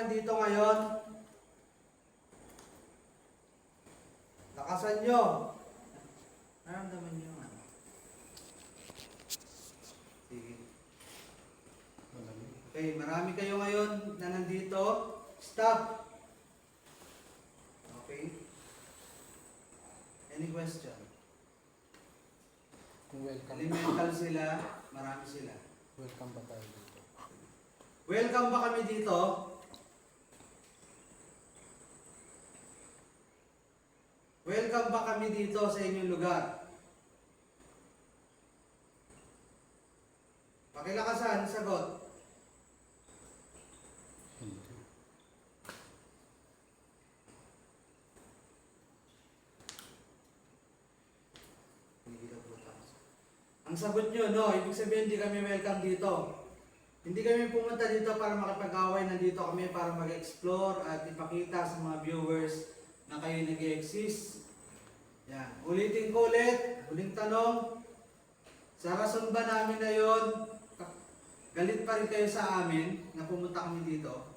nandito ngayon? Lakasan nyo. Naramdaman nyo yung ano? Sige. Okay, marami kayo ngayon na nandito. Stop. Okay. Any question? Welcome. Elemental sila, marami sila. Welcome ba tayo dito? Welcome ba kami dito? Welcome ba kami dito sa inyong lugar? Pakilakasan, sagot. Hindi. Ang sagot nyo, no, ibig sabihin hindi kami welcome dito. Hindi kami pumunta dito para makipag-away, nandito kami para mag-explore at ipakita sa mga viewers na kayo nag-exist. Yan. Ulitin ko ulit, huling tanong. Sa rason ba namin na yun, galit pa rin kayo sa amin na pumunta kami dito?